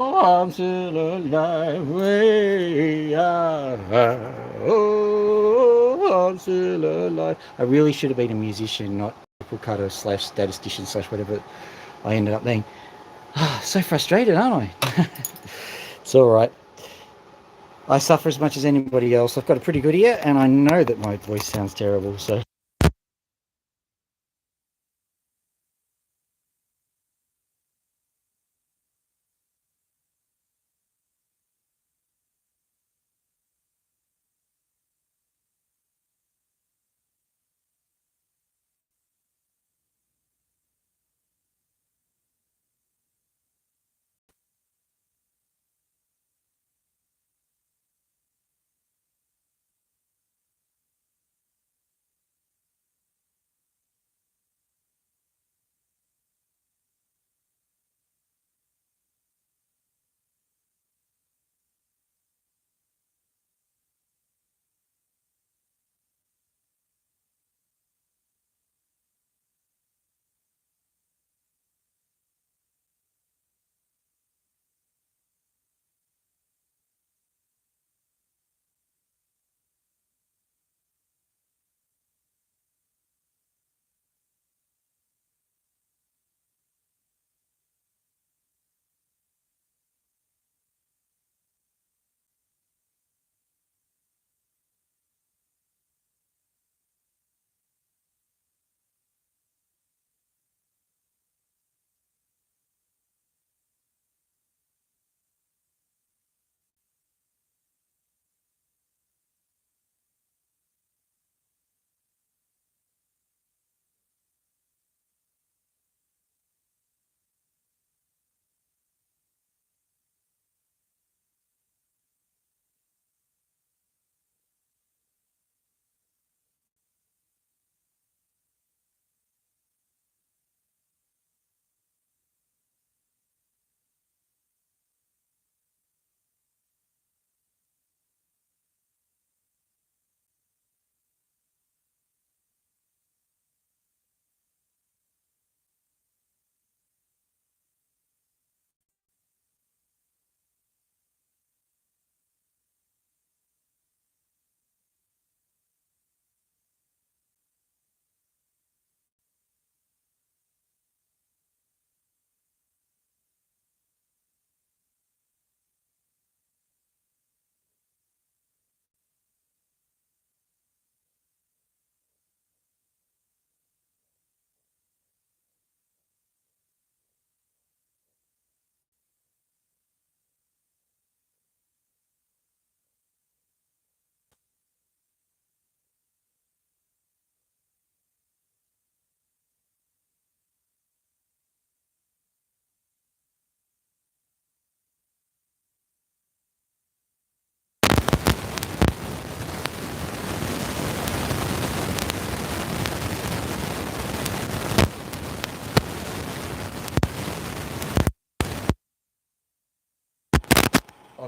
I'm still alive. Way oh, I'm still alive. I really should have been a musician, not vocal cutter slash statistician slash whatever I ended up being. So frustrated, aren't I? It's all right. I suffer as much as anybody else. I've got a pretty good ear, and I know that my voice sounds terrible. So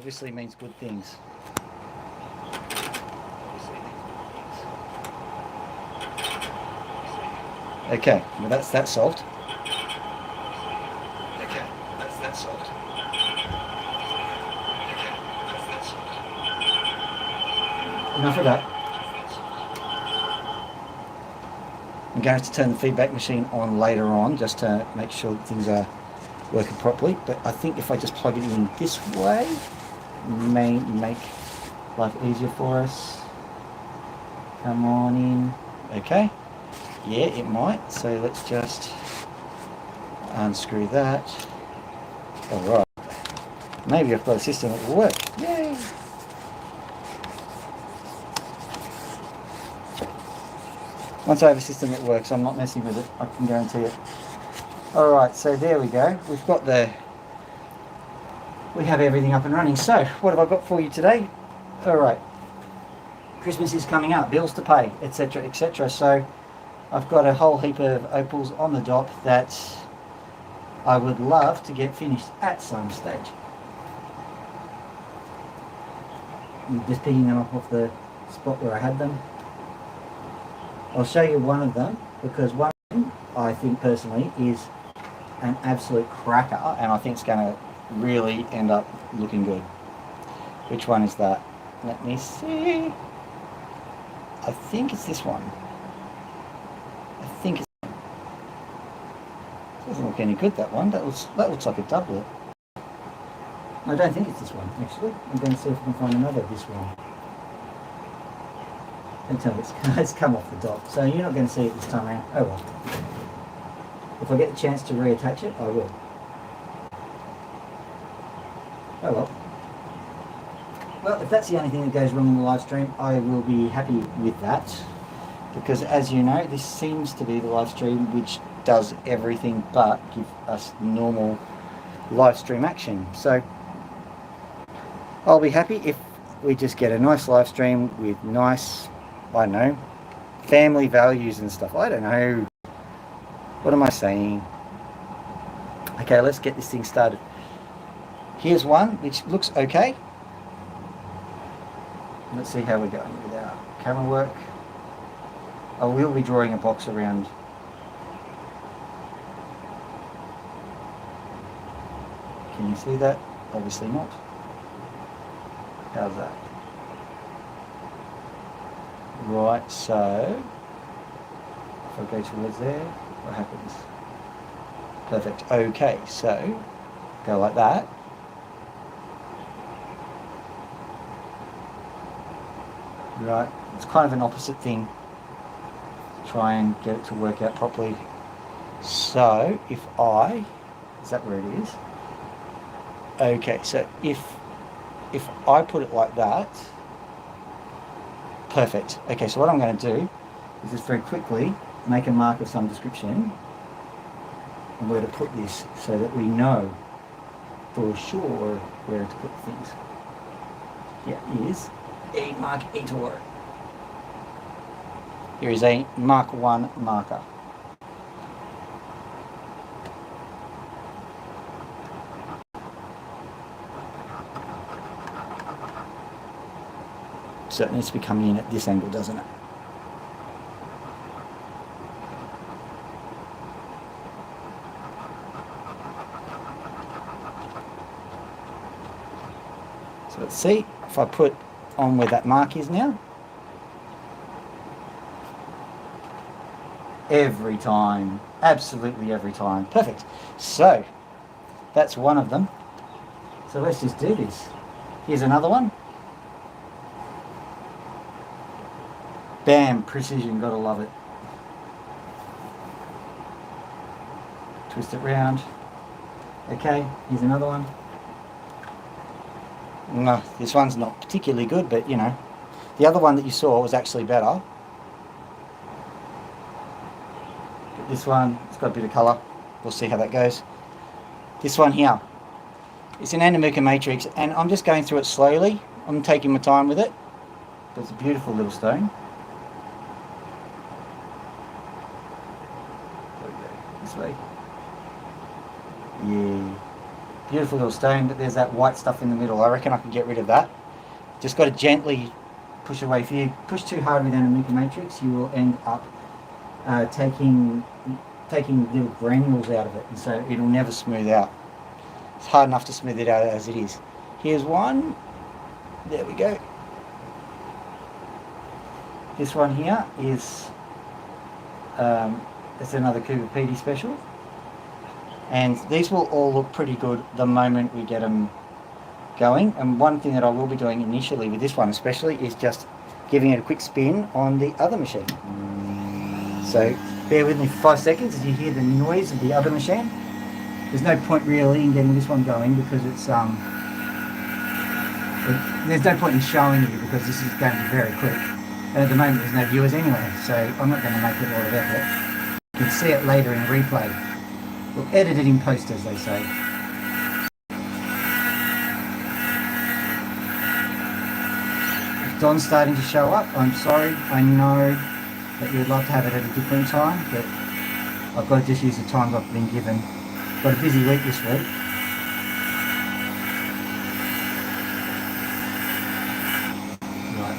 obviously means good things. Okay, well that's that solved. Okay, that's that solved. Okay, that's that solved. Enough of that. I'm going to have to turn the feedback machine on later on just to make sure that things are working properly. But I think if I just plug it in this way, may make life easier for us. Come on in. Okay. Yeah, it might. So let's just unscrew that. Alright. Maybe I've got a system that will work. Yay! Once I have a system that works, I'm not messing with it. I can guarantee it. Alright, so there we go. We have everything up and running. So, what have I got for you today? Alright. Christmas is coming up, bills to pay, etc., etc. So, I've got a whole heap of opals on the dock that I would love to get finished at some stage. I'm just picking them up off the spot where I had them. I'll show you one of them because one I think personally is an absolute cracker, and I think it's going to really end up looking good. Which one is that? Let me see. I think it's this one. I think it's... Doesn't look any good, that one. That looks like a doublet. I don't think it's this one, actually. I'm going to see if I can find another this one. Don't tell me it's come off the dot. So you're not going to see it this time around. Oh well. If I get the chance to reattach it, I will. Oh well. Well, if that's the only thing that goes wrong in the live stream, I will be happy with that. Because as you know, this seems to be the live stream which does everything but give us normal live stream action. So I'll be happy if we just get a nice live stream with nice, I don't know, family values and stuff. I don't know. What am I saying? Okay, let's get this thing started. Here's one which looks okay. Let's see how we're going with our camera work. I will be drawing a box around. Can you see that? Obviously not. How's that? Right, so if I go towards there, what happens? Perfect. Okay, so go like that. Right, it's kind of an opposite thing. Try and get it to work out properly. So if is that where it is? Okay, so if I put it like that, perfect. Okay, so what I'm going to do is just very quickly make a mark of some description and where to put this so that we know for sure where to put things. Here is a markator. Here is a Mark 1 marker. So it needs to be coming in at this angle, doesn't it? So let's see if I put on where that mark is now. Every time, absolutely every time. Perfect. So that's one of them. So let's just do this. Here's another one. Bam, precision, gotta love it. Twist it round. Okay, here's another one. No, this one's not particularly good, but you know, the other one that you saw was actually better. But this one, it's got a bit of colour. We'll see how that goes. This one here, it's an Andamuka matrix, and I'm just going through it slowly. I'm taking my time with it. But it's a beautiful little stone. This way. Yeah. Beautiful little stone, but there's that white stuff in the middle. I reckon I can get rid of that. Just got to gently push away. If you push too hard with Andamuka matrix, you will end up taking little granules out of it, and so it'll never smooth out. It's hard enough to smooth it out as it is. Here's one. There we go. This one here is it's another Cooper Pedy special. And these will all look pretty good the moment we get them going. And one thing that I will be doing initially with this one especially is just giving it a quick spin on the other machine. So bear with me for 5 seconds as you hear the noise of the other machine. There's no point really in getting this one going because it's there's no point in showing you because this is going to be very quick. And at the moment there's no viewers anyway, so I'm not going to make a lot of effort. You can see it later in replay. We'll edit it in post, as they say. If Don's starting to show up, I'm sorry. I know that you would love to have it at a different time, but I've got to just use the times I've been given. Got a busy week this week. Right.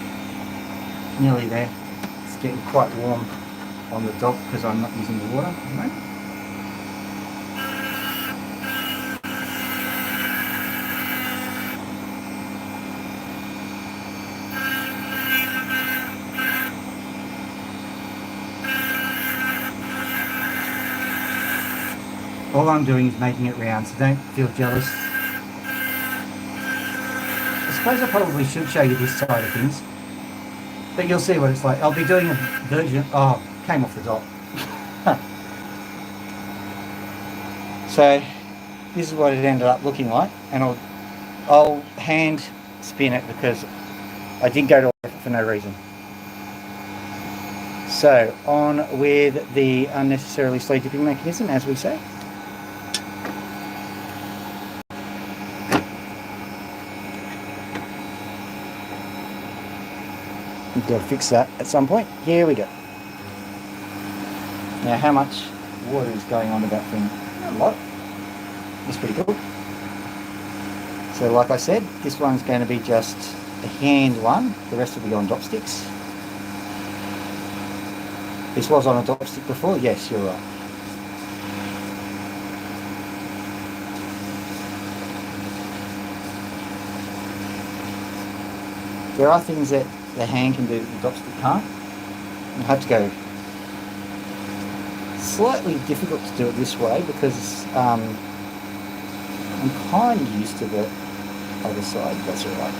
Nearly there. It's getting quite warm on the dock because I'm not using the water, you know? all I'm doing is making it round, so don't feel jealous. I suppose I probably should show you this side of things, but you'll see what it's like. I'll be doing a version. Oh, came off the dot. So this is what it ended up looking like, and I'll hand spin it because I did go to it for no reason. So on with the unnecessarily slow dipping mechanism, as we say. We've got to fix that at some point. Here we go. Now, how much water is going onto that thing? Not a lot. That's pretty cool. So like I said, this one's going to be just a hand one. The rest will be on drop sticks. This was on a drop stick before. Yes, you're right. There are things that the hand can do that the drop stick can't. You have to go slightly difficult to do it this way because I'm kind of used to the other side. That's alright.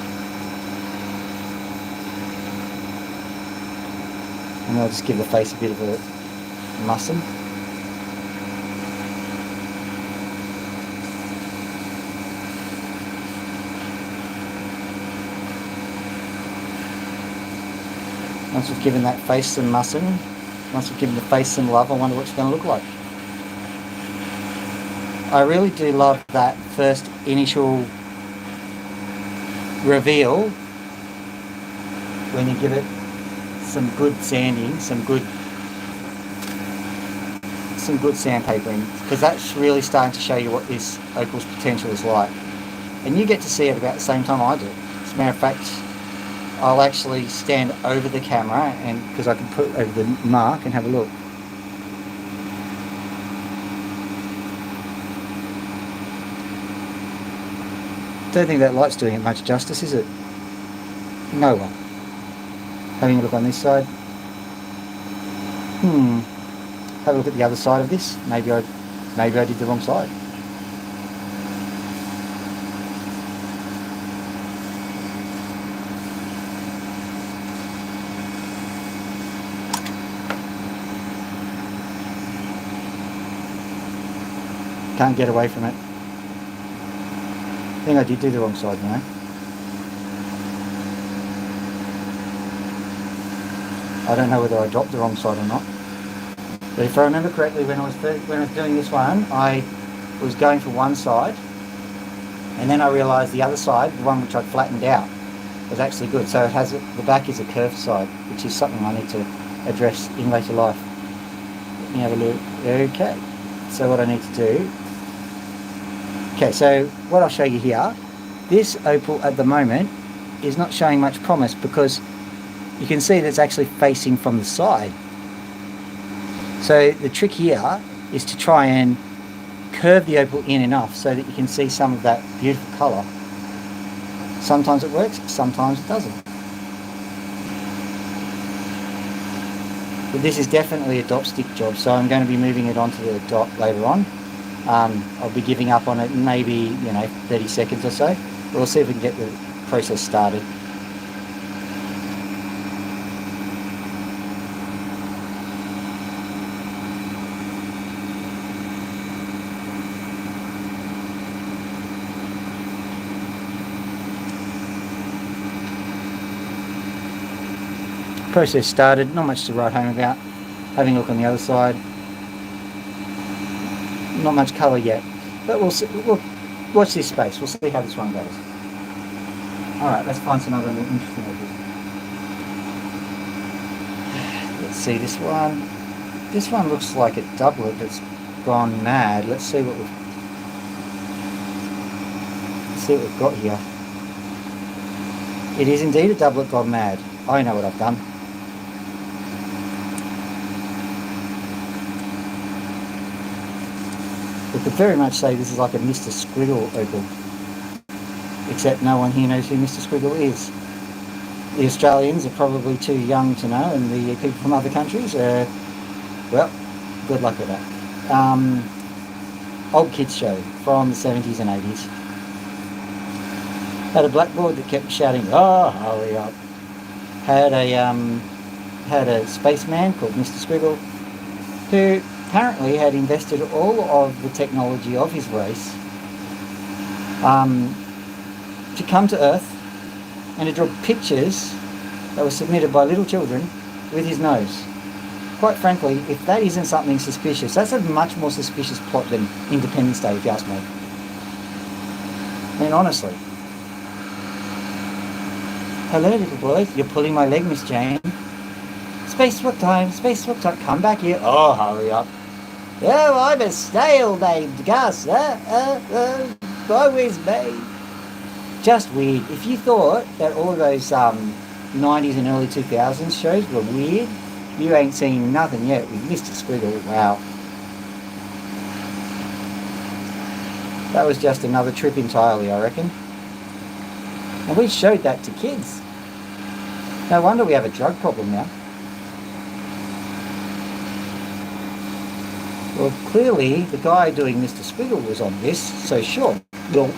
And I'll just give the face a bit of a mussing. Once we've given that face some mussing, once we've given the face some love, I wonder what it's going to look like. I really do love that first initial reveal when you give it some good sanding, some good sandpapering, because that's really starting to show you what this opal's potential is like. And you get to see it about the same time I do. As a matter of fact, I'll actually stand over the camera and because I can put over the mark and have a look. Don't think that light's doing it much justice, is it? No one. Having a look on this side. Have a look at the other side of this. Maybe I did the wrong side. Can't get away from it. I think I did do the wrong side, you know. I don't know whether I dropped the wrong side or not. But if I remember correctly, when I was doing this one, I was going for one side, and then I realised the other side, the one which I'd flattened out, was actually good. So it has the back is a curved side, which is something I need to address in later life. Let me have a look. Okay. So what I need to do. Okay, so what I'll show you here, this opal at the moment is not showing much promise because you can see that it's actually facing from the side. So the trick here is to try and curve the opal in enough so that you can see some of that beautiful colour. Sometimes it works, sometimes it doesn't. But this is definitely a dot stick job, so I'm going to be moving it onto the dot later on. I'll be giving up on it in maybe 30 seconds or so. We'll see if we can get the process started. Process started, not much to write home about. Having a look on the other side. Not much colour yet, but we'll watch this space. We'll see how this one goes. Alright, let's find some other interesting opals. Let's see this one. This one looks like a doublet that's gone mad. Let's see what we've got here. It is indeed a doublet gone mad. I know what I've done. We could very much say this is like a Mr. Scriggle opal. Except no one here knows who Mr. Scriggle is. The Australians are probably too young to know, and the people from other countries are, well, good luck with that. old kids show from the 70s and 80s. Had a blackboard that kept shouting, "Oh, hurry up!" Had a spaceman called Mr. Squiggle, who apparently had invested all of the technology of his race to come to Earth and to draw pictures that were submitted by little children with his nose. Quite frankly, if that isn't something suspicious, that's a much more suspicious plot than Independence Day, if you ask me. I mean, honestly. Hello, little boys. You're pulling my leg, Miss Jane. Spacewalk time, spacewalk time. Come back here. Oh, hurry up. Oh, I'm a snail named Gus. Always me. Just weird. If you thought that all of those 90s and early 2000s shows were weird, you ain't seen nothing yet with Mr. Squiggle. Wow. That was just another trip entirely, I reckon. And we showed that to kids. No wonder we have a drug problem now. Well, clearly the guy doing Mr. Squiggle was on this, so sure. Well,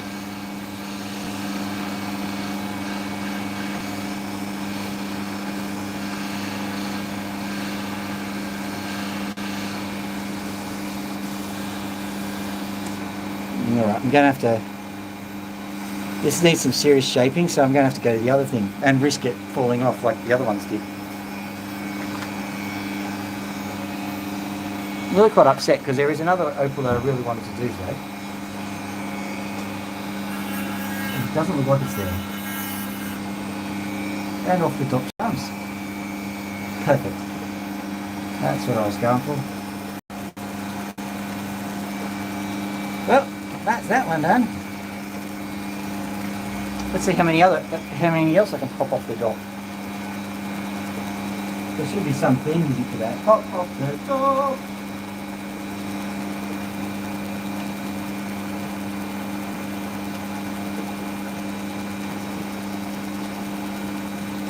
alright, I'm going to have to... This needs some serious shaping, so I'm going to have to go to the other thing and risk it falling off like the other ones did. I'm really quite upset because there is another opal that I really wanted to do today. And it doesn't look like it's there. And off the top comes. Perfect. That's what I was going for. Well, that's that one done. Let's see how many else I can pop off the dot. There should be some theme music for that. Pop off the top.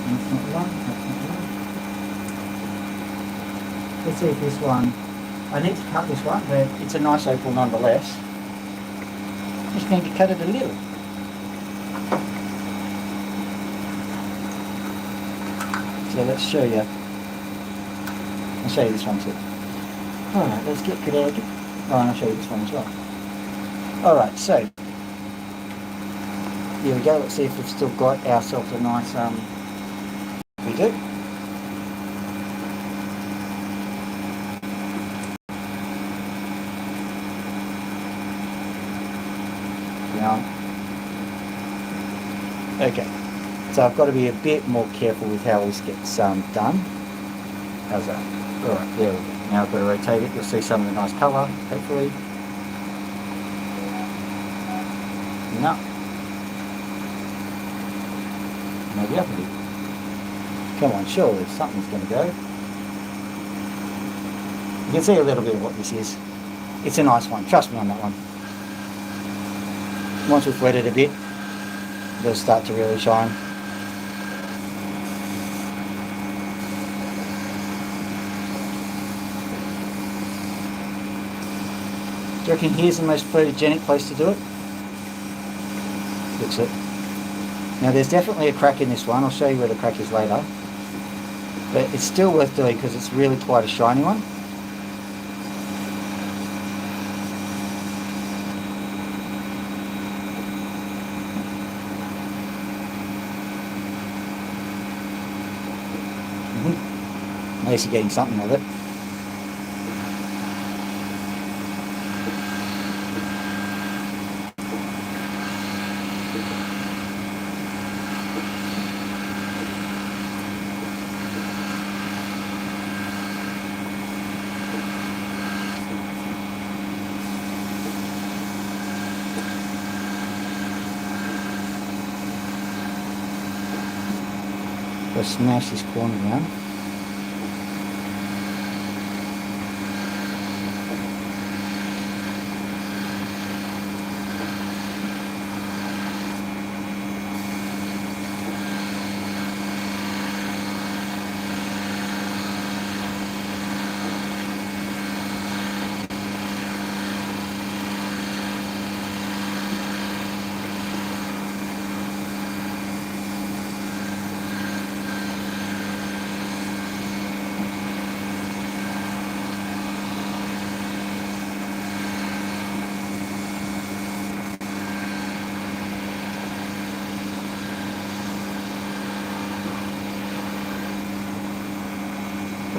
That's not one. Let's see if this one. I need to cut this one, but it's a nice opal nonetheless. Just need to cut it a little. So let's show you. I'll show you this one too. Alright, let's get connected. Oh, and I'll show you this one as well. Alright, so here we go. Let's see if we've still got ourselves a nice we do. Now, okay. So I've got to be a bit more careful with how this gets done. How's that? Alright, there we go. Now I've got to rotate it. You'll see some of the nice colour, hopefully. No. Maybe up a bit. Come on, surely something's going to go. You can see a little bit of what this is. It's a nice one. Trust me on that one. Once we've wet it a bit, it'll start to really shine. Do you reckon here's the most photogenic place to do it? Looks it. Now there's definitely a crack in this one. I'll show you where the crack is later. But it's still worth doing because it's really quite a shiny one. At least you're getting something of it. Go smash this corner down.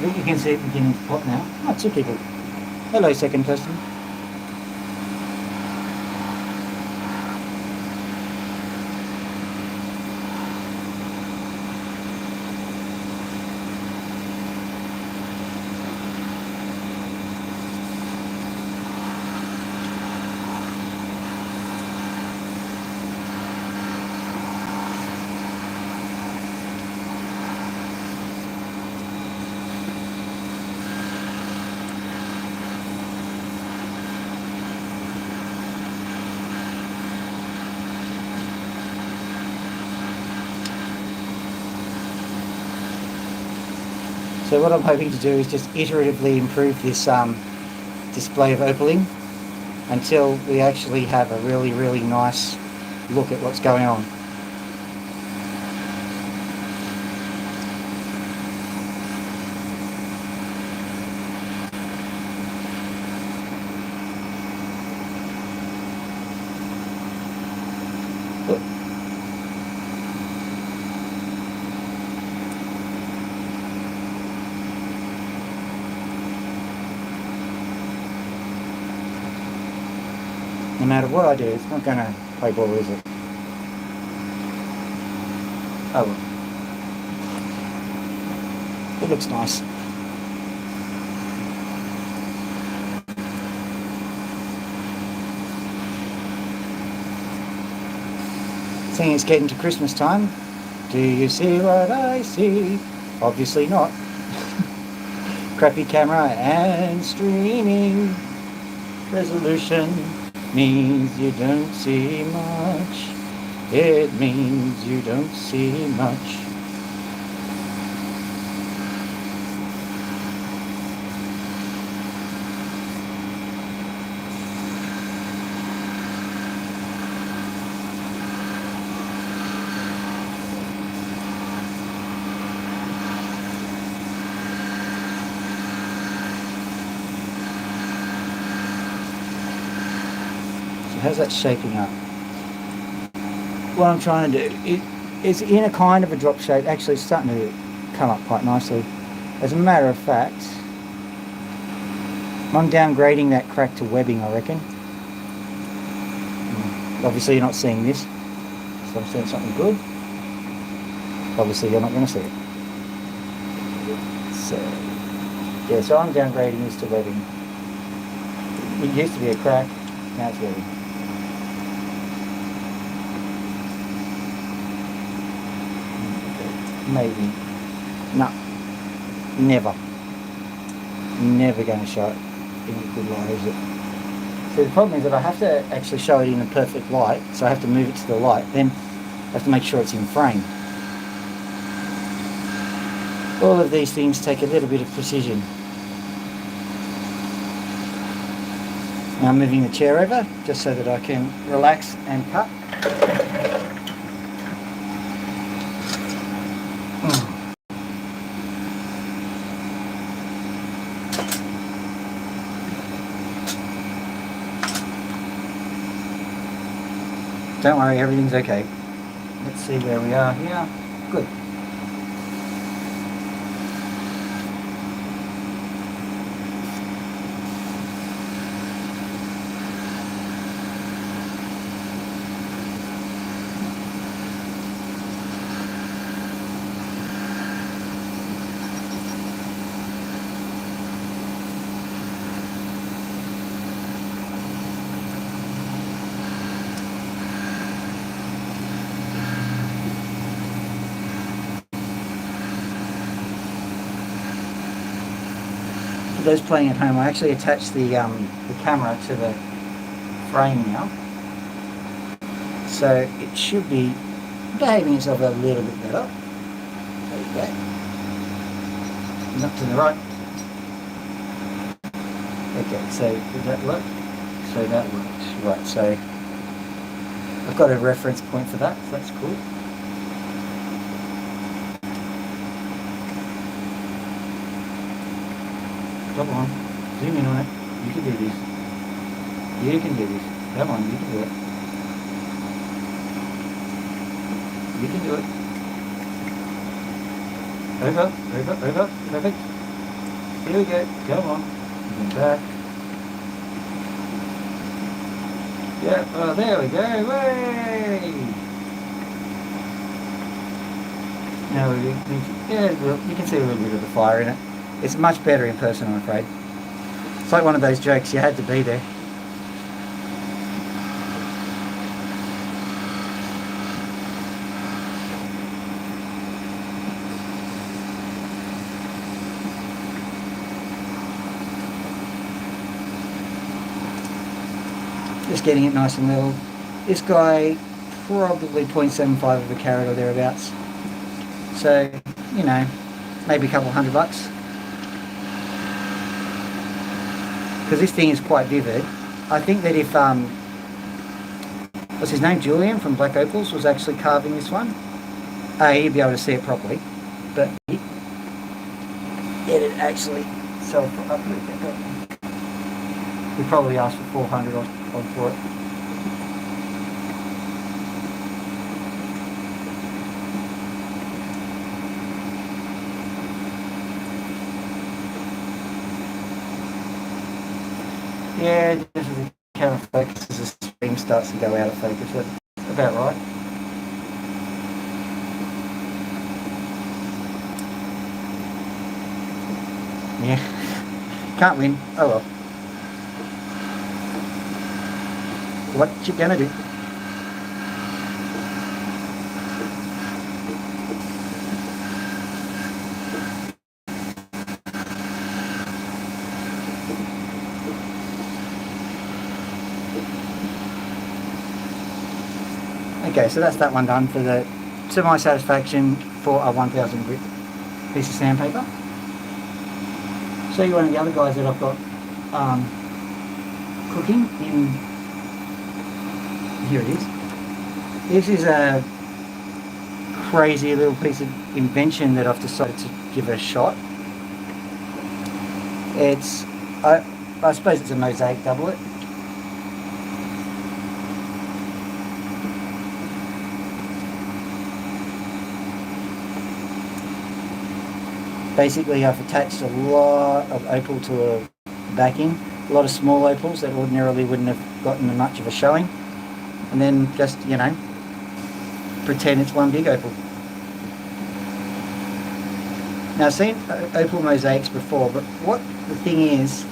think you can see it beginning to pop now. Oh, 2 people. Hello, second person. So what I'm hoping to do is just iteratively improve this display of opaling until we actually have a really, really nice look at what's going on. No matter what I do, it's not going to play ball, is it? Oh well. It looks nice. Seeing it's getting to Christmas time, do you see what I see? Obviously not. Crappy camera and streaming resolution means you don't see much. It means you don't see much. How's that shaping up? What I'm trying to do, it's in a kind of a drop shape. Actually, it's starting to come up quite nicely. As a matter of fact, I'm downgrading that crack to webbing, I reckon. Obviously, you're not seeing this, so I'm seeing something good. Obviously, you're not going to see it. So, yeah, so I'm downgrading this to webbing. It used to be a crack, now it's webbing. Maybe. No. Never. Never going to show it in a good light, is it? So the problem is that I have to actually show it in a perfect light, so I have to move it to the light, then I have to make sure it's in frame. All of these things take a little bit of precision. Now I'm moving the chair over, just so that I can relax and cut. Don't worry, everything's okay. Let's see where we are here. Good. Those playing at home, I actually attached the camera to the frame now, so it should be behaving itself a little bit better. There you go. And up to the right. Okay, so did that work? So that works. Right, so I've got a reference point for that, so that's cool. Come on, zoom in on it. You can do this. You can do this. Come on, you can do it. You can do it. Over. Perfect. Here we go. Come on. Come back. Yeah, oh, there we go. Way! Now yeah, you can see a little bit of the fire in it. It's much better in person, I'm afraid. It's like one of those jokes, you had to be there. Just getting it nice and level. This guy, probably 0.75 of a carat or thereabouts. So, you know, maybe a couple $100. Because this thing is quite vivid. I think that if, what's his name, Julian from Black Opals was actually carving this one, he'd be able to see it properly. But get it actually sell for up a little bit. We probably asked for 400 odd for it. Yeah, just as the camera focuses, the stream starts to go out of focus. That's about right. Yeah, can't win. Oh well. What you gonna do? Okay, so that's that one done to my satisfaction for a 1000 grit piece of sandpaper. Show you one of the other guys that I've got cooking in. Here it is. This is a crazy little piece of invention that I've decided to give it a shot. It's, I suppose it's a mosaic doublet. Basically, I've attached a lot of opal to a backing, a lot of small opals that ordinarily wouldn't have gotten much of a showing, and then just, you know, pretend it's one big opal. Now, I've seen opal mosaics before, but what the thing is,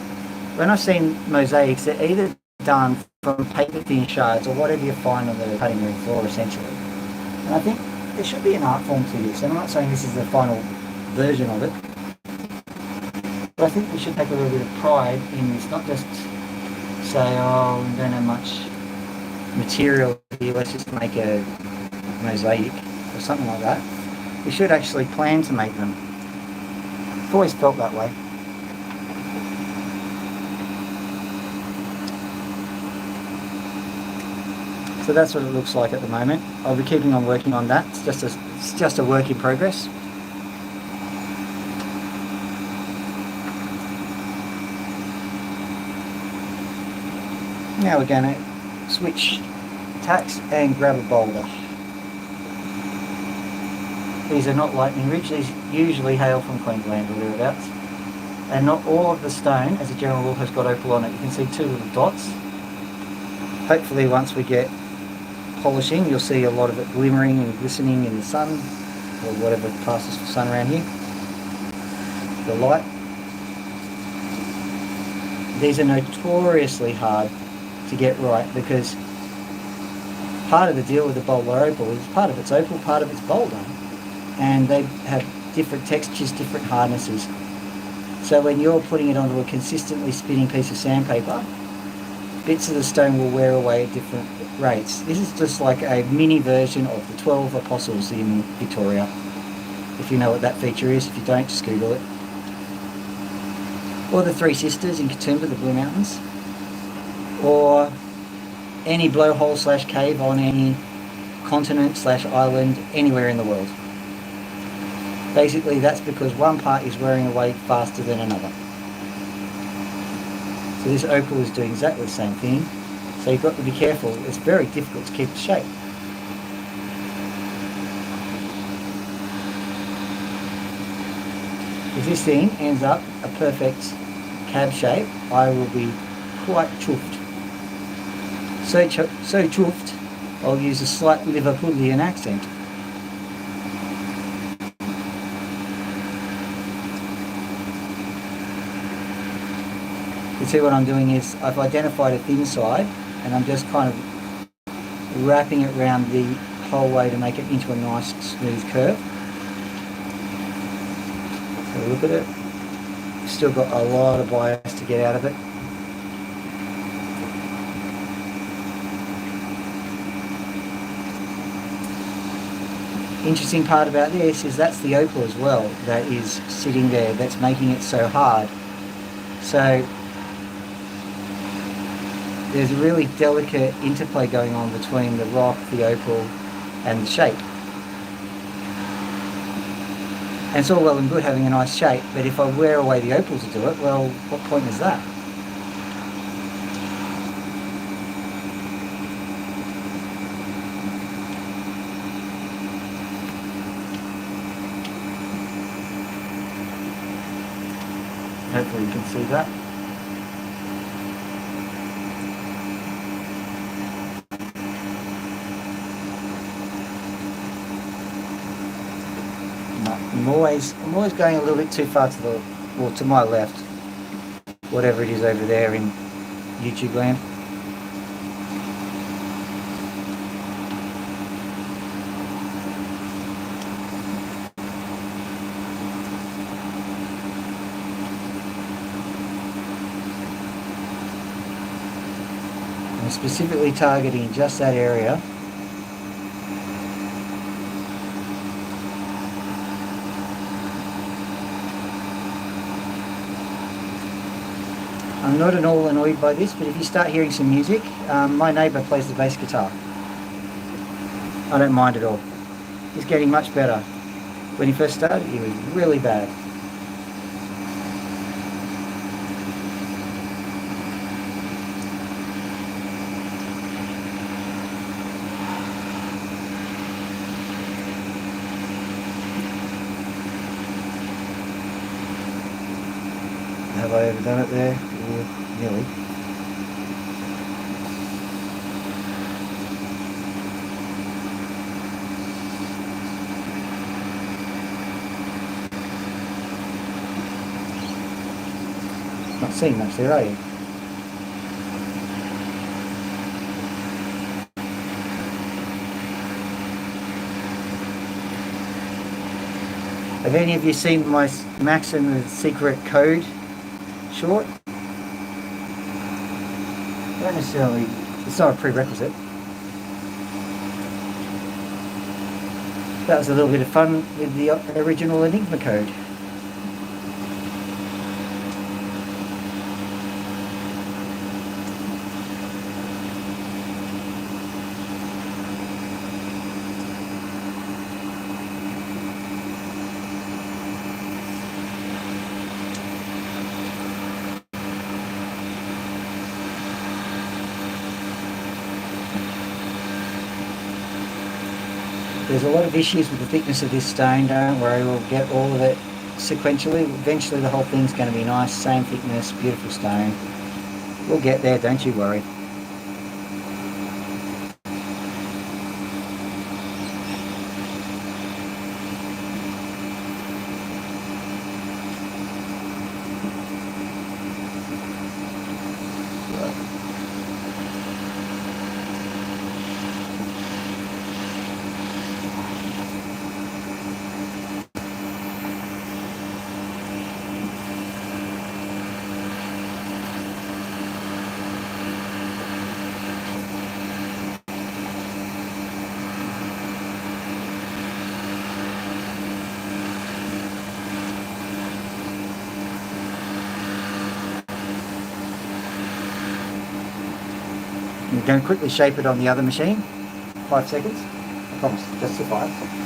when I've seen mosaics, they're either done from paper thin shards or whatever you find on the cutting room floor, essentially. And I think there should be an art form to this, and I'm not saying this is the final version of it, but I think we should take a little bit of pride in this, not just say, oh, we don't have much material here, let's just make a mosaic or something like that. We should actually plan to make them. I've always felt that way. So that's what it looks like at the moment. I'll be keeping on working on that. It's just a work in progress. Now we're going to switch tacks and grab a boulder. These are not Lightning Ridge, these usually hail from Queensland or thereabouts. And not all of the stone, as a general rule, has got opal on it. You can see two little dots. Hopefully once we get polishing, you'll see a lot of it glimmering and glistening in the sun, or whatever passes for sun around here. The light. These are notoriously hard to get right because part of the deal with the boulder opal is part of it's opal, part of it's boulder, and they have different textures, different hardnesses. So when you're putting it onto a consistently spinning piece of sandpaper, bits of the stone will wear away at different rates. This is just like a mini version of the 12 Apostles in Victoria. If you know what that feature is, if you don't, just Google it. Or the Three Sisters in Katoomba, the Blue Mountains. Or any blowhole / cave on any continent / island anywhere in the world. Basically that's because one part is wearing away faster than another. So this opal is doing exactly the same thing. So you've got to be careful. It's very difficult to keep the shape. If this thing ends up a perfect cab shape, I will be quite chuffed. So chuffed, I'll use a slight Liverpoolian accent. You see what I'm doing is I've identified a thin side and I'm just kind of wrapping it around the whole way to make it into a nice smooth curve. So look at it. Still got a lot of bias to get out of it. Interesting part about this is that's the opal as well that is sitting there, that's making it so hard. So there's a really delicate interplay going on between the rock, the opal and the shape. And it's all well and good having a nice shape, but if I wear away the opal to do it, well, what point is that? Hopefully you can see that. I'm always going a little bit too far to my left, whatever it is over there in YouTube land. I'm specifically targeting just that area. I'm not at all annoyed by this, but if you start hearing some music, my neighbour plays the bass guitar. I don't mind at all. He's getting much better. When he first started, he was really bad. Have I overdone it there? Yeah, nearly. Not seeing much there, are you? Have any of you seen my Max and the Secret Code short? Not necessarily, it's not a prerequisite. That was a little bit of fun with the original Enigma code. There's a lot of issues with the thickness of this stone, don't worry, we'll get all of it sequentially. Eventually the whole thing's going to be nice, same thickness, beautiful stone. We'll get there, don't you worry. I'm going to quickly shape it on the other machine. 5 seconds. I promise, just the 5.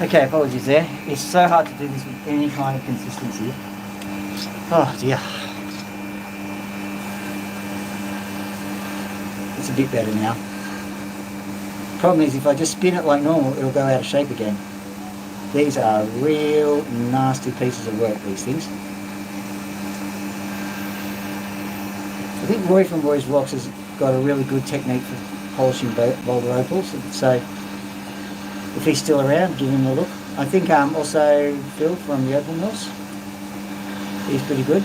Okay, apologies there. It's so hard to do this with any kind of consistency. Oh dear. It's a bit better now. Problem is, if I just spin it like normal, it'll go out of shape again. These are real nasty pieces of work, these things. I think Roy from Roy's Rocks has got a really good technique for polishing boulder opals, so if he's still around, give him a look. I think also Phil from the Opal Mills, he's pretty good.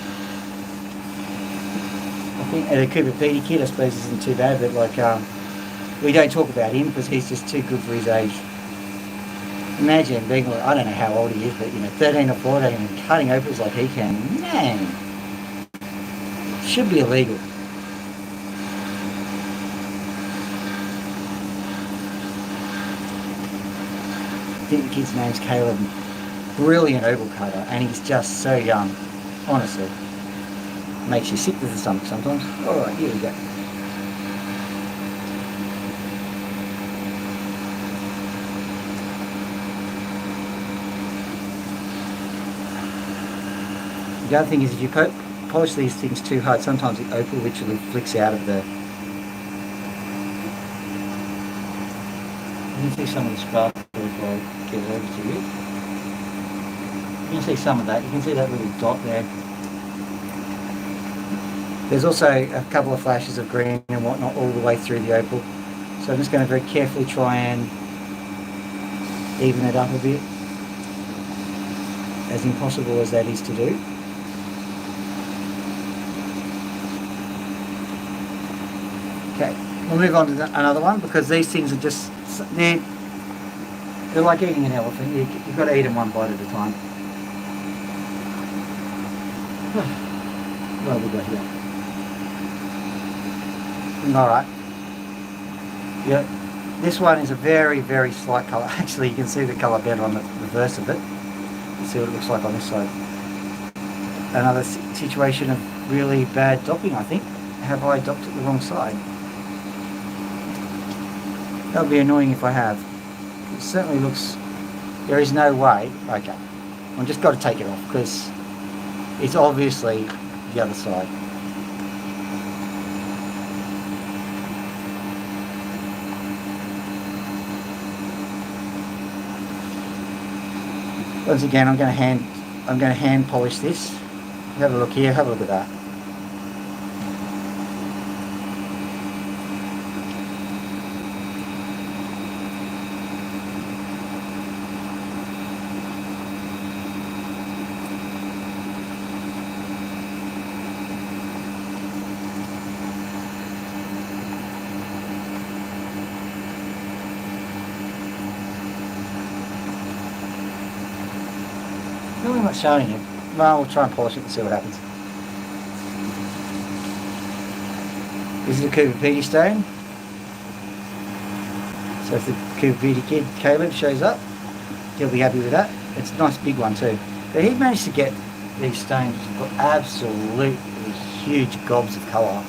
I think the Cooper Petey kid, I suppose, isn't too bad, but like we don't talk about him because he's just too good for his age. Imagine being, I don't know how old he is, but 13 or 14 and cutting opals like he can. Man, should be illegal. I think the kid's name's Caleb. Brilliant opal cutter, and he's just so young. Honestly, makes you sick with the stomach sometimes. All right, here we go. The other thing is, if you polish these things too hard, sometimes the opal literally flicks out of the... You can see some of the sparkle if I get it over to you. You can see some of that. You can see that little dot there. There's also a couple of flashes of green and whatnot all the way through the opal. So I'm just going to very carefully try and even it up a bit. As impossible as that is to do. Okay, we'll move on to another one because these things are just, they're like eating an elephant. You've got to eat them one bite at a time. What have we got here? Alright. Yeah, this one is a very, very slight colour. Actually, you can see the colour better on the reverse of it. Let's see what it looks like on this side. Another situation of really bad dopping, I think. Have I dopped it the wrong side? That'll be annoying if I have. It certainly looks... There is no way... Okay. I've just got to take it off because it's obviously the other side. Once again, I'm going to hand polish this. Have a look here. Have a look at that. Really not showing it. Well, we'll try and polish it and see what happens. This is a Cooper Petey stone. So if the Cooper Petey kid, Caleb, shows up, he'll be happy with that. It's a nice big one too. But he managed to get these stones got absolutely huge gobs of colour.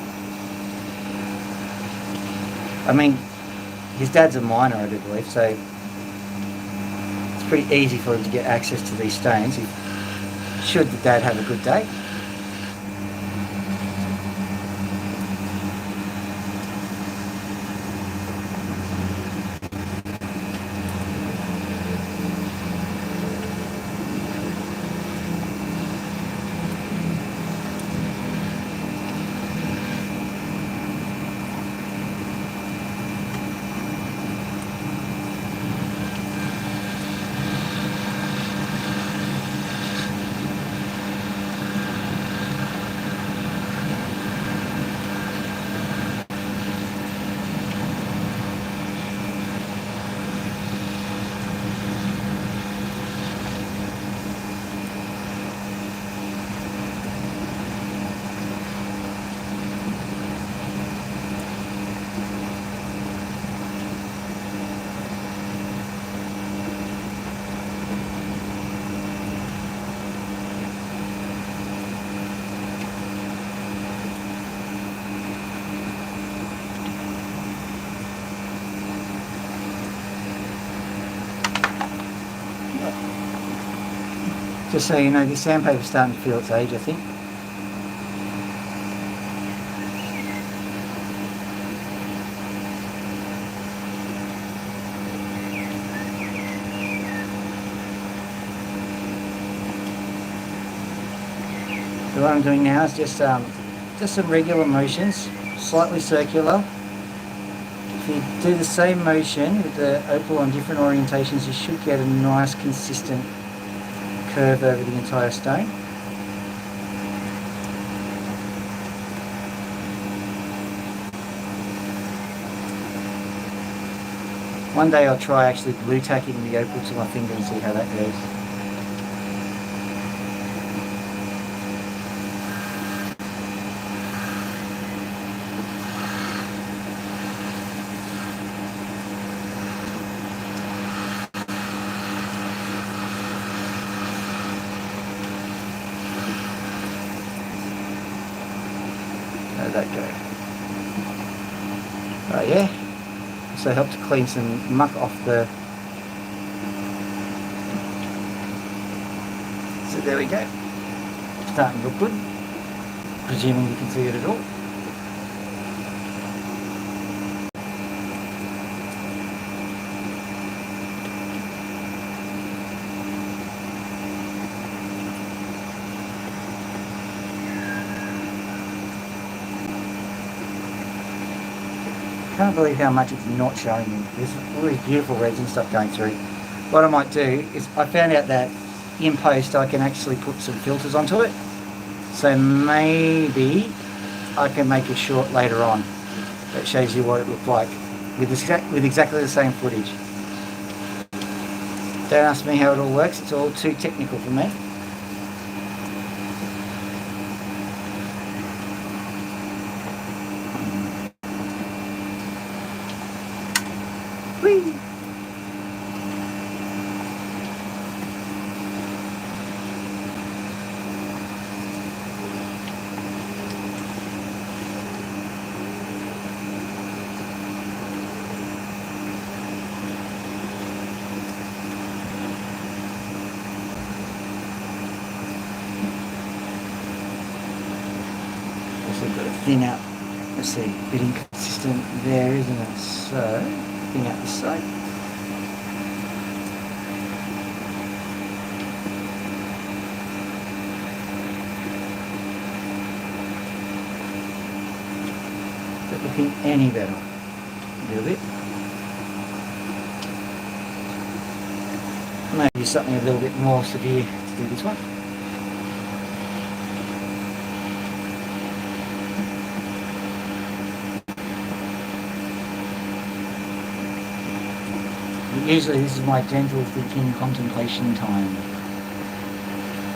I mean, his dad's a miner, I do believe, so it's pretty easy for him to get access to these stones. Should the dad have a good day. Just so you know, this sandpaper's starting to feel its age, I think. So what I'm doing now is just some regular motions, slightly circular. If you do the same motion with the opal on different orientations, you should get a nice consistent curve over the entire stone. One day I'll try actually glue tacking the opal to my finger and see how that goes. How'd that go? Oh yeah. So help to clean some muck off the... So there we go. Starting to look good. Presuming you can see it at all. Can't believe how much it's not showing you. There's all these beautiful reds and stuff going through. What I might do is, I found out that in post I can actually put some filters onto it. So maybe I can make a short later on that shows you what it looked like with exactly the same footage. Don't ask me how it all works, it's all too technical for me. Whee! Also got to thin out, let's see, a bit inconsistent there, isn't it? So, thin out this side. Is it looking any better? A little bit. Maybe something a little bit more severe to do this one. Usually this is my gentle thinking contemplation time.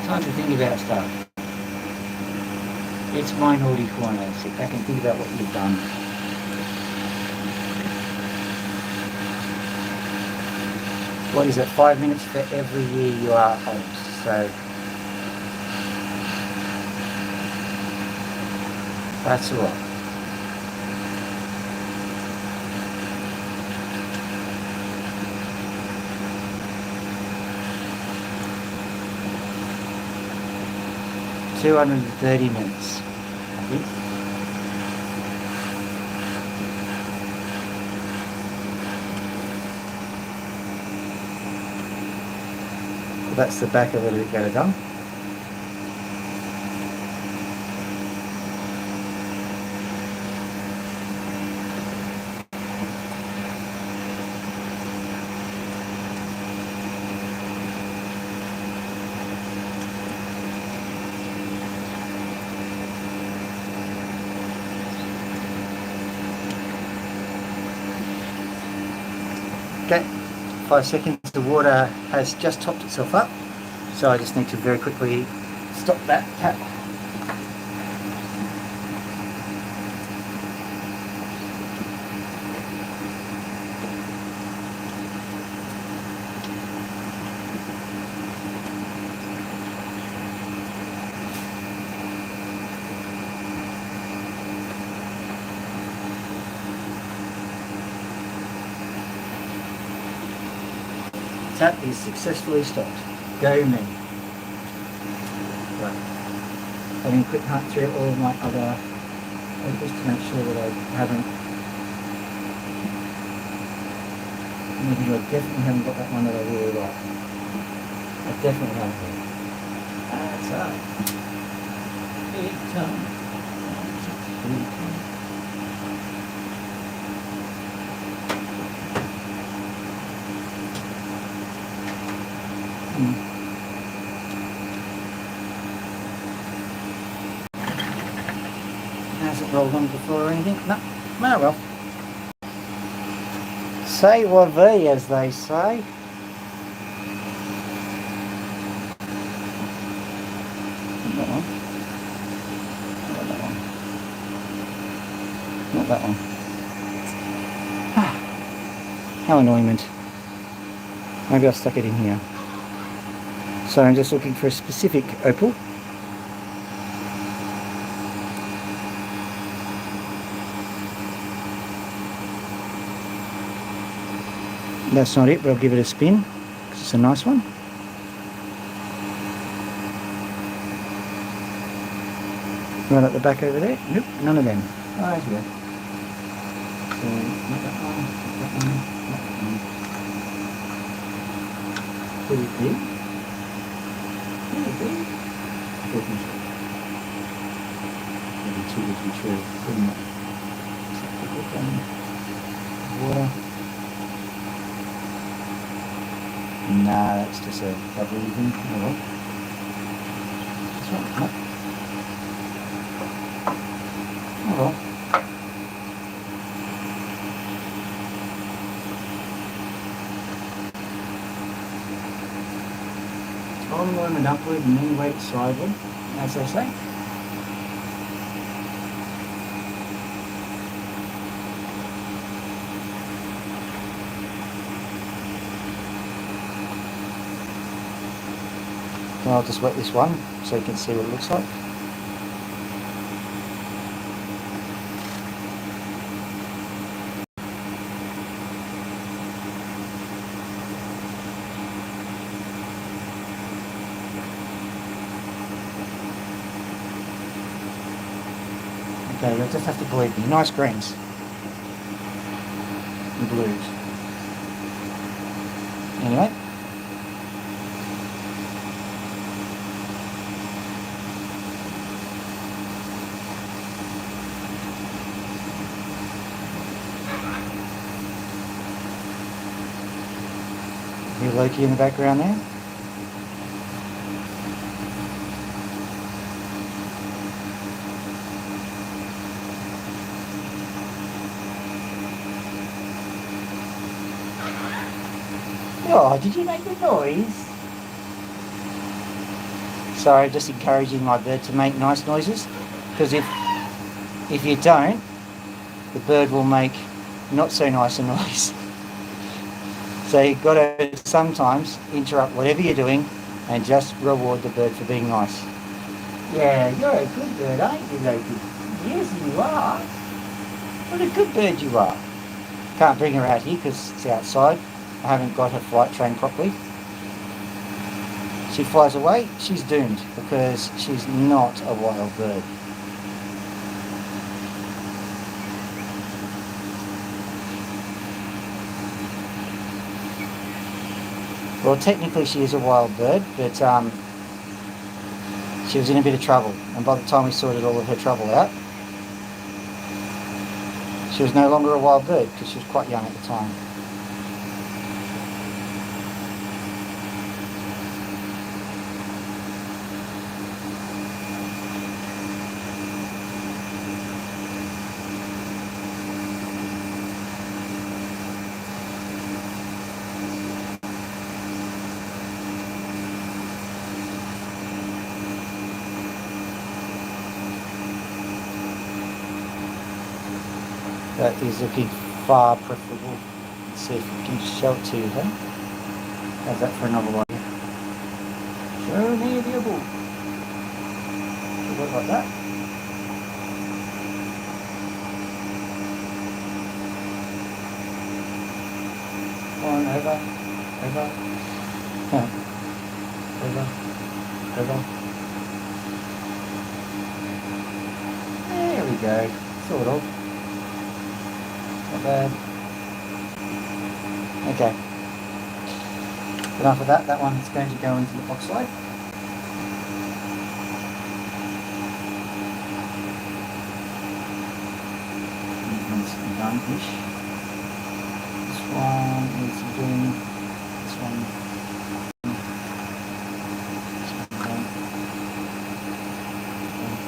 Time to think about stuff. It's my naughty corner. Sit back and think about what you've done. What is it? 5 minutes for every year you are old. So that's all right. $230 minutes, I think. Well, that's the back a little bit better done. Okay, 5 seconds, the water has just topped itself up, so I just need to very quickly stop that tap. Tap is successfully stopped. Go me. having a quick hunt through all of my other opals to make sure that I haven't, maybe I definitely haven't got that one that I really like. I definitely haven't. That's right. Big time. Hasn't rolled on before or anything? No. Oh well. Say la vie, as they say. Not that one. Not that one. Not that one. How annoyment. Maybe I've stuck it in here. So I'm just looking for a specific opal. That's not it, but I'll give it a spin because it's a nice one. Right at the back over there? Nope, none of them. Oh, there's good. So, not that one, not that one, not that one. Pretty big. Pretty big. Maybe too big to be true. Pretty much. Water. Nah, that's just a double even. Oh well. This one? No. Oh well. Onward and upward and then wait sideward, as they say. Then I'll just wet this one so you can see what it looks like. Okay, you'll just have to believe me. Nice greens and blues. Anyway. Hear Loki in the background there. Oh, did you make the noise? Sorry, just encouraging my bird to make nice noises, because if you don't, the bird will make not so nice a noise. So you've got to sometimes interrupt whatever you're doing and just reward the bird for being nice. Yeah, you're a good bird, aren't you, Loki? Yes, you are. What a good bird you are. Can't bring her out here because it's outside. I haven't got her flight trained properly. She flies away, she's doomed because she's not a wild bird. Well, technically she is a wild bird, but she was in a bit of trouble, and by the time we sorted all of her trouble out, she was no longer a wild bird because she was quite young at the time. That is looking far preferable. Let's see if we can show it to you then. How's that for another one? Show me the opal. Should look like that. Come on, over, over, over, over. go. Sort of. Not bad. Okay. Enough of that. That one's going to go into the oxide. It's done-ish. This one needs some doing. This one. This one done.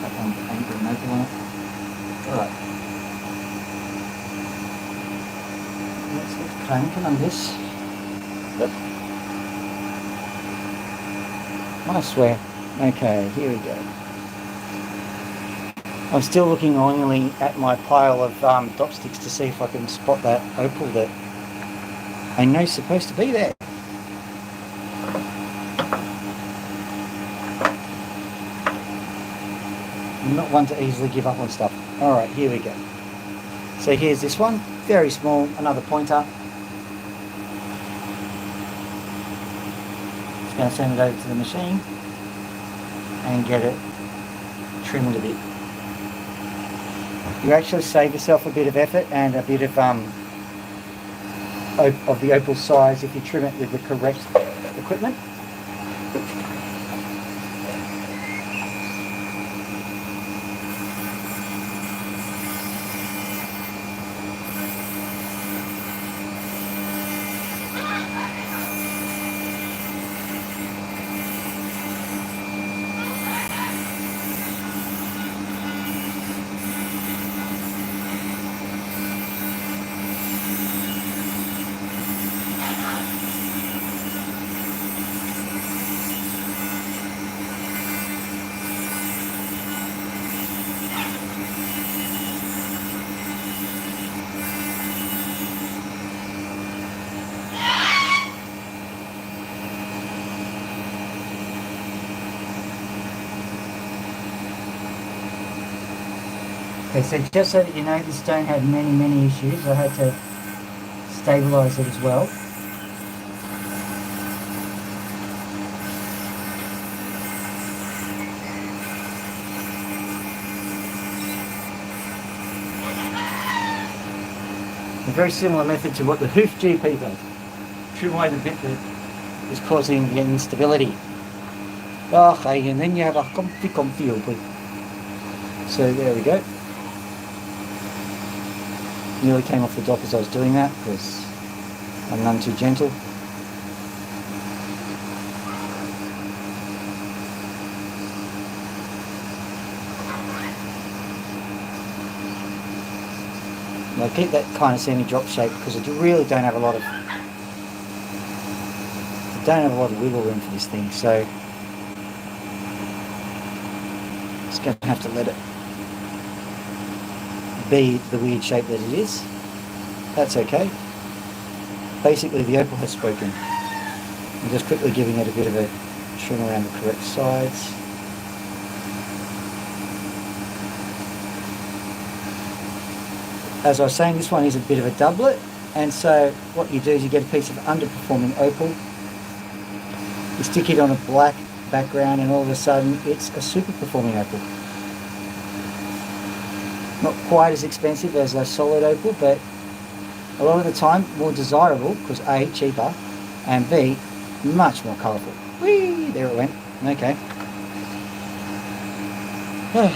That one angle maple on it. Alright. Let's get cranking on this. Yep. I swear. Okay, here we go. I'm still looking longingly at my pile of dot sticks to see if I can spot that opal that I know is supposed to be there. I'm not one to easily give up on stuff. Alright, here we go. So here's this one, very small, another pointer. Just going to send it over to the machine and get it trimmed a bit. You actually save yourself a bit of effort and a bit of the opal size if you trim it with the correct equipment. Okay, so just so that you know, this stone had many issues. I had to stabilise it as well. A very similar method to what the hoof GP does. Trim away the bit that is causing the instability. Okay, and then you have a comfy opal. So there we go. Nearly came off the dock as I was doing that because I'm none too gentle. I keep that kind of semi-drop shape because I really don't have a lot of wiggle room for this thing, so just going to have to let it be the weird shape that it is. That's okay. Basically the opal has spoken. I'm just quickly giving it a bit of a trim around the correct sides. As I was saying, this one is a bit of a doublet, and so what you do is you get a piece of underperforming opal, you stick it on a black background, and all of a sudden it's a super performing opal. Not quite as expensive as a solid opal, but a lot of the time more desirable because A, cheaper, and B, much more colourful. Whee! There it went. Okay. We'll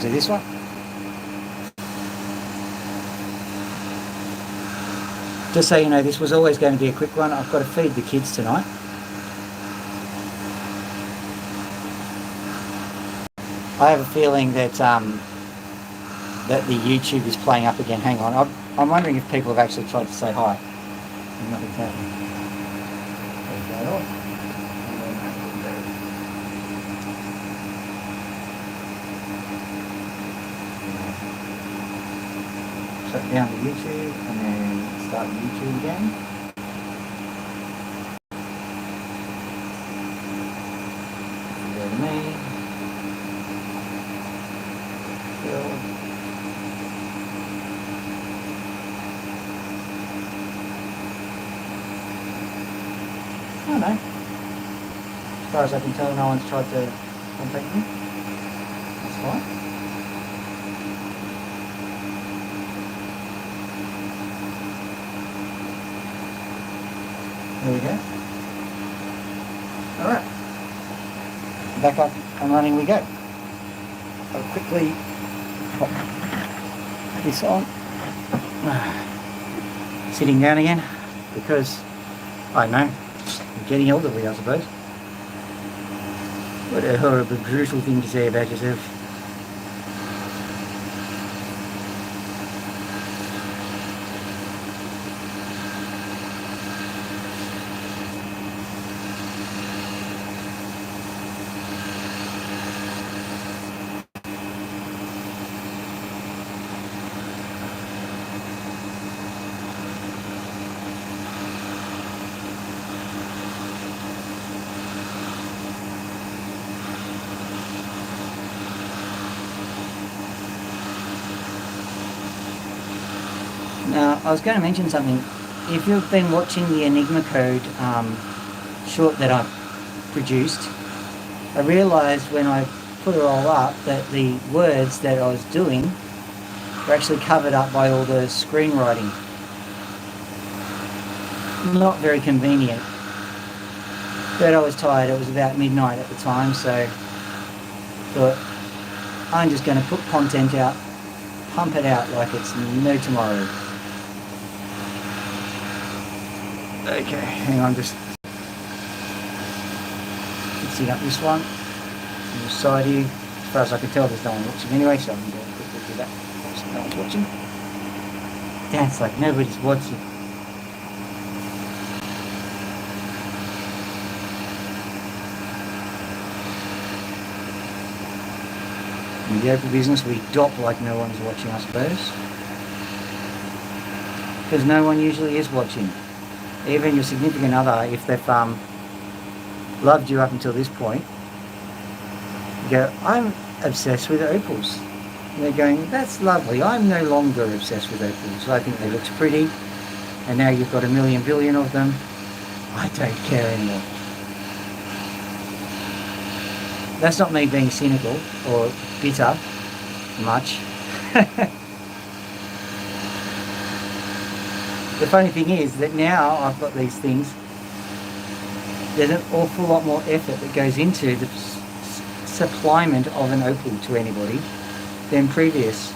do this one. Just so you know, this was always going to be a quick one. I've got to feed the kids tonight. I have a feeling that that the YouTube is playing up again. Hang on, I'm wondering if people have actually tried to say hi. Nothing's happening. Take that off. Shut down the YouTube and then start YouTube again. Go to me. Fill. I don't know. As far as I can tell, no one's tried to contact me. That's fine. There we go. Alright. Back up and running we go. I'll quickly pop this on. Sitting down again because, I don't know, I'm getting elderly, I suppose. What a horrible, brutal thing to say about yourself. Now, I was going to mention something. If you've been watching the Enigma Code short that I produced, I realised when I put it all up that the words that I was doing were actually covered up by all the screenwriting. Not very convenient. But I was tired. It was about midnight at the time, so thought I'm just going to put content out, pump it out like it's no tomorrow. Okay, hang on, just fixing up this one. On the side here, as far as I can tell, there's no one watching anyway, so I'm going to quickly do that. So no one's watching. Dance like nobody's watching. In the open business, we dop like no one's watching, I suppose. Because no one usually is watching. Even your significant other, if they've loved you up until this point, you go, I'm obsessed with opals. And they're going, that's lovely. I'm no longer obsessed with opals. I think they look pretty. And now you've got 1 billion of them. I don't care anymore. That's not me being cynical or bitter much. The funny thing is that now I've got these things, there's an awful lot more effort that goes into the supplyment of an opal to anybody than previous.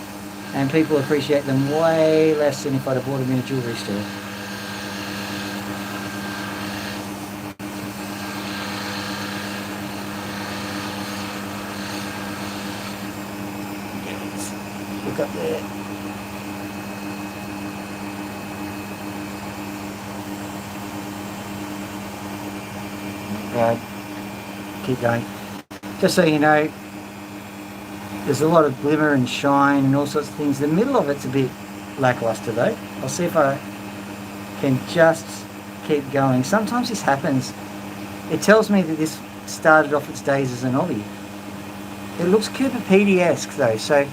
And people appreciate them way less than if I'd have bought them in a jewellery store. Look up there. Right, keep going. Just so you know, there's a lot of glimmer and shine and all sorts of things. The middle of it's a bit lackluster though. I'll see if I can just keep going. Sometimes this happens. It tells me that this started off its days as an hobby. It looks Cooper Pedy-esque though, so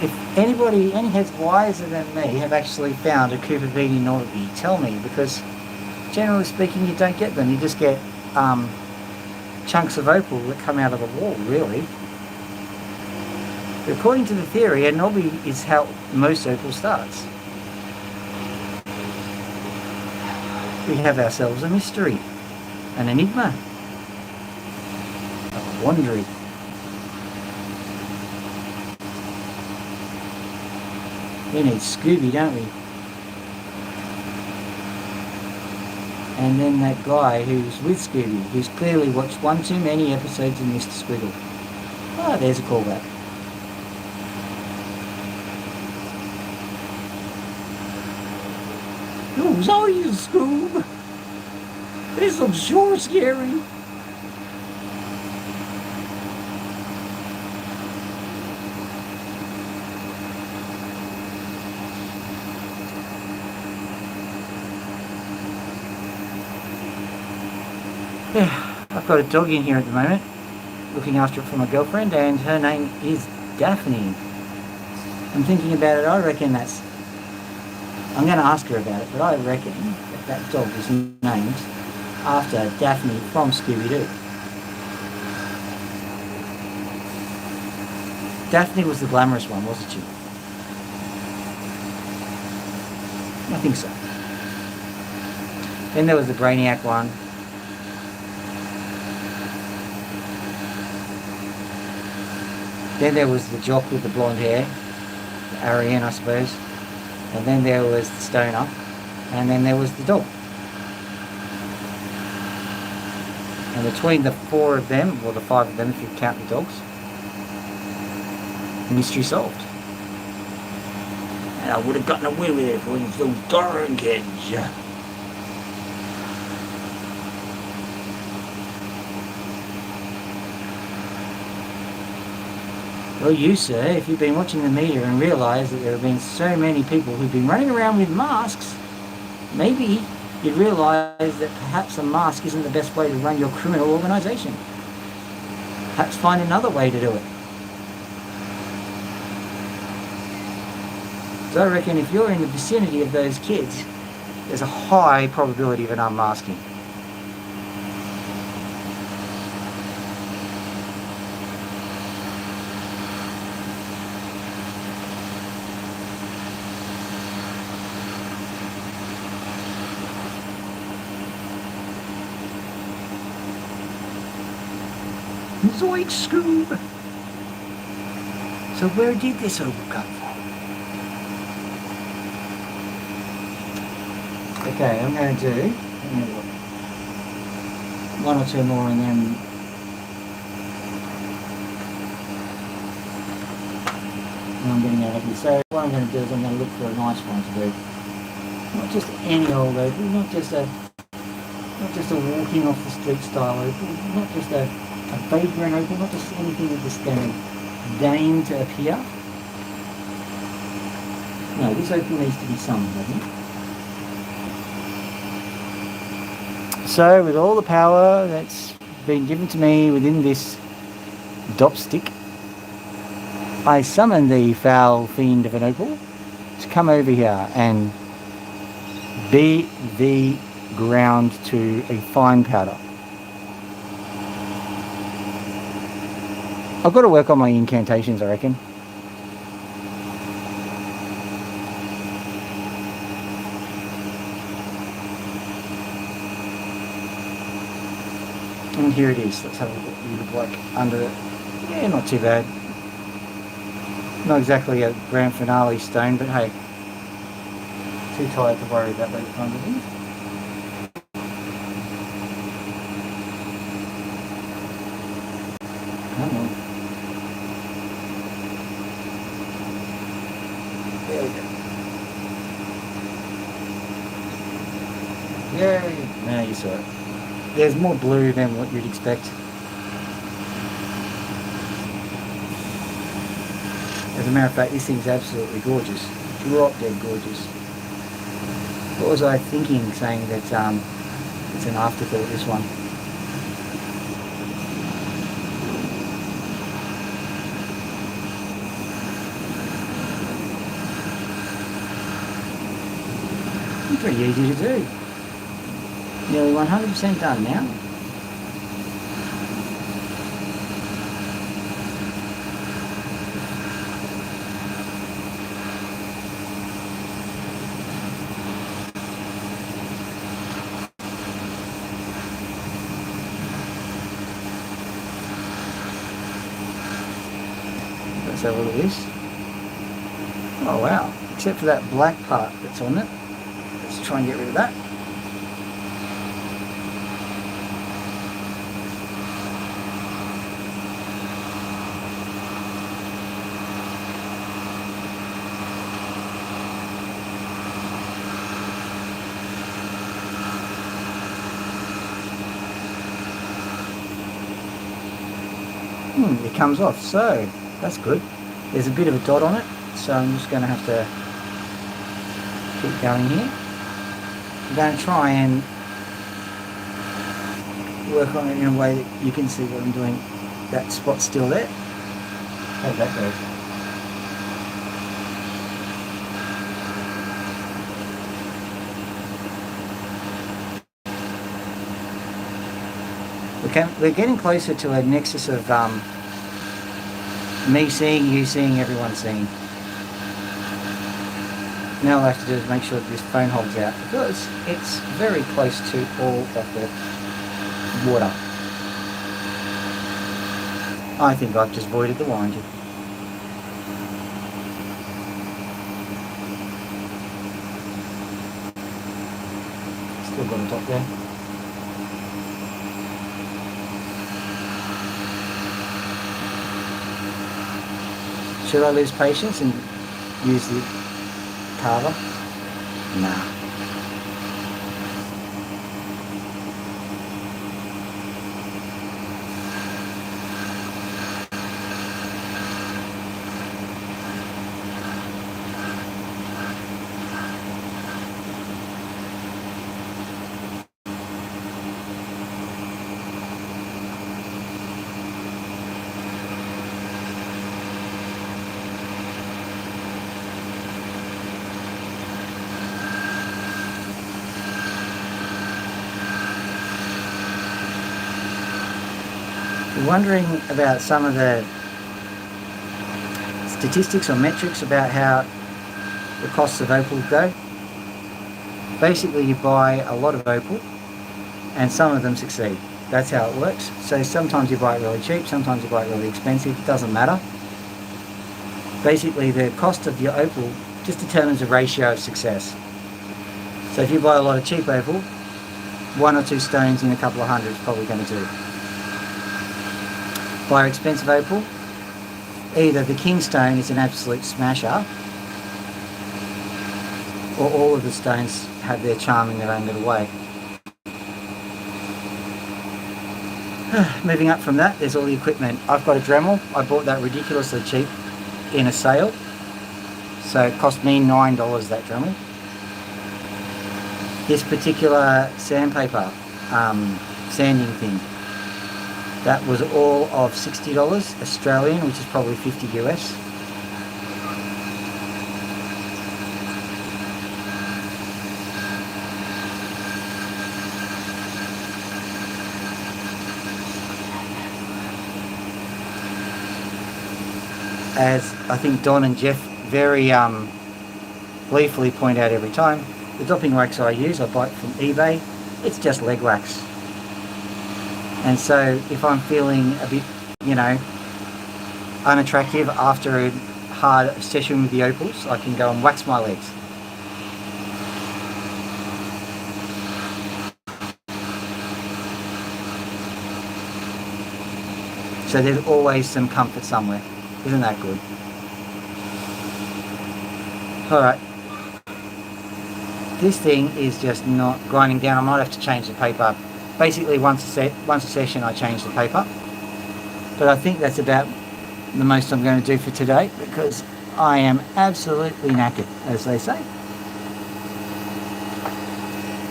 if anybody, any heads wiser than me, have actually found a Cooper Pedy novelty, tell me, because generally speaking you don't get them. You just get chunks of opal that come out of the wall, really. But according to the theory, a knobby is how most opal starts. We have ourselves a mystery, an enigma, a wandering. We need Scooby, don't we? And then that guy who's with Scooby, who's clearly watched one too many episodes of Mr. Squiggle. Ah, there's a callback. Who's are you, Scoob? This looks sure scary. I've got a dog in here at the moment, looking after it for my girlfriend, and her name is Daphne. I'm thinking about it, I reckon that's... I'm going to ask her about it, but I reckon that dog is named after Daphne from Scooby-Doo. Daphne was the glamorous one, wasn't she? I think so. Then there was the Brainiac one. Then there was the jock with the blonde hair, Arian, I suppose. And then there was the stoner. And then there was the dog. And between the 4 of them, or the 5 of them if you count the dogs, mystery solved. And I would have gotten away with it if it wasn't so darn kids. Well, you, sir, if you've been watching the media and realised that there have been so many people who've been running around with masks, maybe you'd realise that perhaps a mask isn't the best way to run your criminal organisation. Perhaps find another way to do it. So I reckon if you're in the vicinity of those kids, there's a high probability of an unmasking. Zoid Scoob! So where did this opal come from? Okay, I'm going to do 1 or 2 more and then I'm getting out of here. So what I'm going to do is I'm going to look for a nice one to do. Not just any old opal, not just a walking off the street style opal, not just a vagrant opal, not just anything that's just going to deign to appear. No, this opal needs to be summoned, doesn't it? So, with all the power that's been given to me within this dop stick, I summon the foul fiend of an opal to come over here and be the ground to a fine powder. I've got to work on my incantations, I reckon. And here it is. Let's have a look what you look like under it. Yeah, not too bad. Not exactly a grand finale stone, but hey, too tired to worry about those kinds of things. Come on. There we go. Yay! Now you saw it. There's more blue than what you'd expect. As a matter of fact, this thing's absolutely gorgeous. Drop dead gorgeous. What was I thinking saying that it's an afterthought, this one? It's pretty easy to do. Nearly 100% done now. Let's have a look at this. Oh wow, except for that black part that's on it. Let's try and get rid of that. It comes off, so that's good. There's a bit of a dot on it, so I'm just going to have to keep going here. I'm going to try and work on it in a way that you can see what I'm doing. That spot's still there. How'd that go? We're getting closer to a nexus of me seeing, you seeing, everyone seeing. Now all I have to do is make sure that this phone holds out, because it's very close to all of the water. I think I've just voided the winding. Still got a dot there. Should I lose patience and use the carver? Nah. Wondering about some of the statistics or metrics about how the costs of opal go. Basically, you buy a lot of opal and some of them succeed. That's how it works. So sometimes you buy it really cheap, sometimes you buy it really expensive. It doesn't matter. Basically, the cost of your opal just determines the ratio of success. So if you buy a lot of cheap opal, 1 or 2 stones in a couple of hundred is probably going to do. Buy expensive opal, either the king stone is an absolute smasher, or all of the stones have their charm in their own little way. Moving up from that, there's all the equipment. I've got a Dremel. I bought that ridiculously cheap in a sale, so it cost me $9, that Dremel. This particular sandpaper sanding thing, that was all of $60 Australian, which is probably 50 US. As I think Don and Jeff very gleefully point out every time, the dopping wax I use, I buy it from eBay, it's just leg wax. And so if I'm feeling a bit, unattractive after a hard session with the opals, I can go and wax my legs. So there's always some comfort somewhere. Isn't that good? Alright. This thing is just not grinding down. I might have to change the paper. Basically, once a session, I change the paper. But I think that's about the most I'm going to do for today, because I am absolutely knackered, as they say.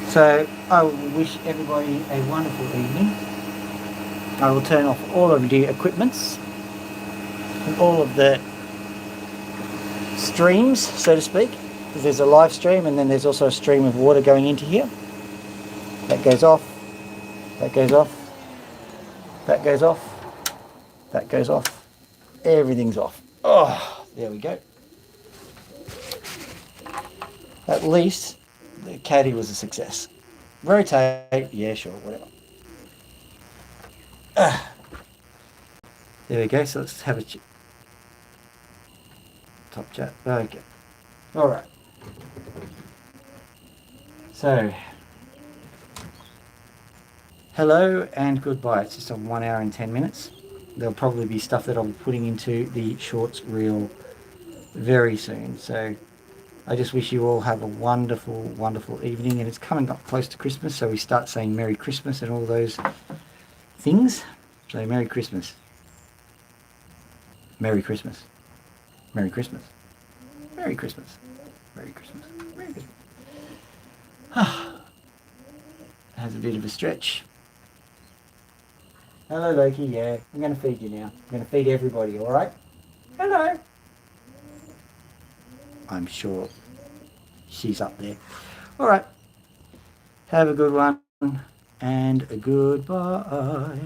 So I wish everybody a wonderful evening. I will turn off all of the equipments and all of the streams, so to speak, because there's a live stream and then there's also a stream of water going into here. That goes off. That goes off, that goes off, that goes off, everything's off. Oh, there we go. At least the caddy was a success. Rotate, yeah, sure, whatever. There we go, so let's have a top chat. Okay, alright. So, hello and goodbye. It's just on 1 hour and 10 minutes. There'll probably be stuff that I'll be putting into the shorts reel very soon. So I just wish you all have a wonderful, wonderful evening. And it's coming up close to Christmas, so we start saying Merry Christmas and all those things. So Merry Christmas. Merry Christmas. Merry Christmas. Merry Christmas. Merry Christmas. Merry Christmas. Has a bit of a stretch. Hello, Loki. Yeah, I'm going to feed you now. I'm going to feed everybody, all right? Hello. I'm sure she's up there. All right. Have a good one and a goodbye.